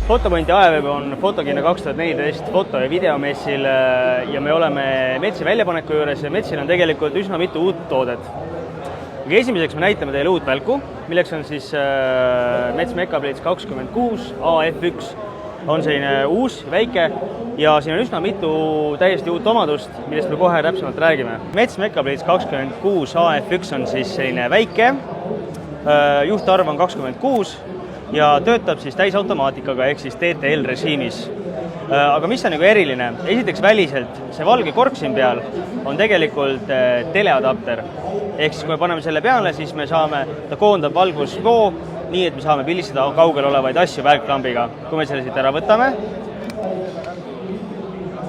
Fotopointi ajaveeb on Fotokina 2014 foto- ja videomessil ja me oleme Metsi väljapaneku juures ja Metsil on tegelikult üsna mitu uut toodet. Aga esimeseks me näitame teile uut välku, milleks on siis Mets Mecablades 26 AF1. On selline uus, väike ja siin on üsna mitu täiesti uut omadust, millest me kohe täpsemalt räägime. Mets Mecablades 26 AF1 on siis selline väike, juhtarv on 26 ja töötab siis täisautomaatikaga ehk siis TTL režiimis. Aga mis on nagu eriline? Esiteks väliselt, see valge kork siin peal on tegelikult teleadapter. Ehk siis kui me paneme selle peale, siis me saame, ta koondab valgusvoo, nii et me saame pildistada kaugel olevaid asju välkklambiga. Kui me selle siit ära võtame,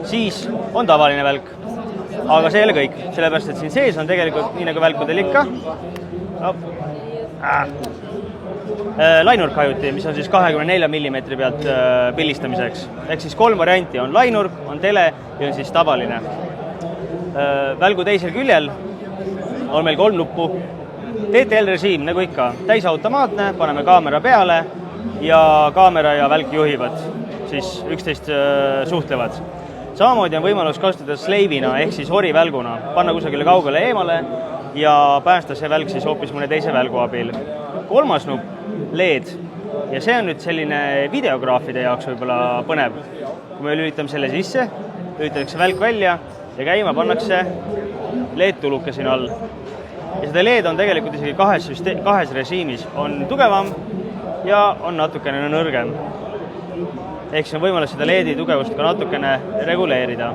siis on tavaline välk. Aga see ei ole kõik, sellepärast et siin sees on tegelikult, nii nagu välkudel ikka, lainurk hajuti, mis on siis 24 mm pealt pildistamiseks. Ehk siis 3 varianti on lainurk, on tele ja on siis tavaline. Välgu teisel küljel on meil 3 nuppu. TTL režiim, nagu ikka, täisautomaatne, paneme kaamera peale ja kaamera ja välk juhivad, siis üksteist suhtlevad. Samamoodi on võimalus kasutada sleivina ehk siis horivälguna, panna kusagile kaugele eemale ja päästa see välk siis hoopis mõne teise välgu abil. 3. nupp, LED, ja see on nüüd selline videograafide jaoks võib-olla põnev. Kui me lülitame selle sisse, lülitatakse välk välja ja käima pannakse LED-tuluke siin all. Ja seda LED on tegelikult isegi kahes režiimis, on tugevam ja on natukene nõrgem. Ehk siis on võimalus seda LED-i tugevust ka natukene reguleerida.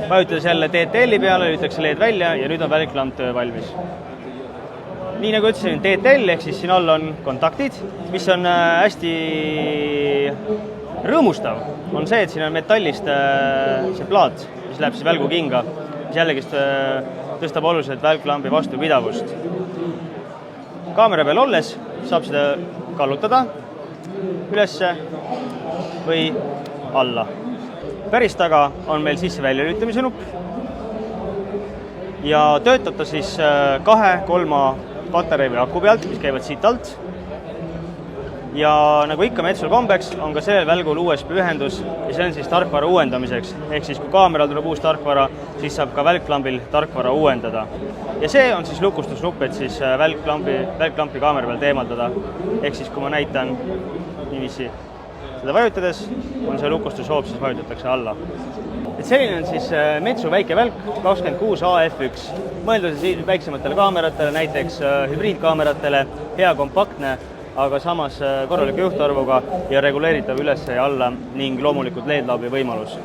Vajutades jälle TTL-i peale, lülitatakse LED välja ja nüüd on välklamp töö valmis. Nii nagu ütlesin, TTL ehk siis siin all on kontaktid, mis on hästi rõõmustav. On see, et siin on metallist see plaat, mis läheb siis välgu kinga, mis jällegi tõstab oluliselt välklambi vastupidavust. Kaamera peal olles saab seda kallutada ülesse või alla. Päris taga on meil sisse välja lülitamise nupp ja töötab ta siis 2-3 patarei või aku pealt, mis käivad siit alt. Ja nagu ikka Metsul kombeks, on ka sellel välgul USB-ühendus ja see on siis tarkvara uuendamiseks. Ehk siis kui kaameral tuleb uus tarkvara, siis saab ka välkklambil tarkvara uuendada. Ja see on siis lukustusnupp, et siis välkklampi kaamera pealt eemaldada. Ehk siis kui ma näitan niiviisi seda vajutades, on see lukustushoop, siis vajutatakse alla. Et selline on siis Metsu väike välk 26 AF1. Mõeldud siis väiksematele kaameratele, näiteks hübriidkaameratele, hea kompaktne, aga samas korraliku juhtarvuga ja reguleeritav üles ja alla ning loomulikult LED-laabi võimalus.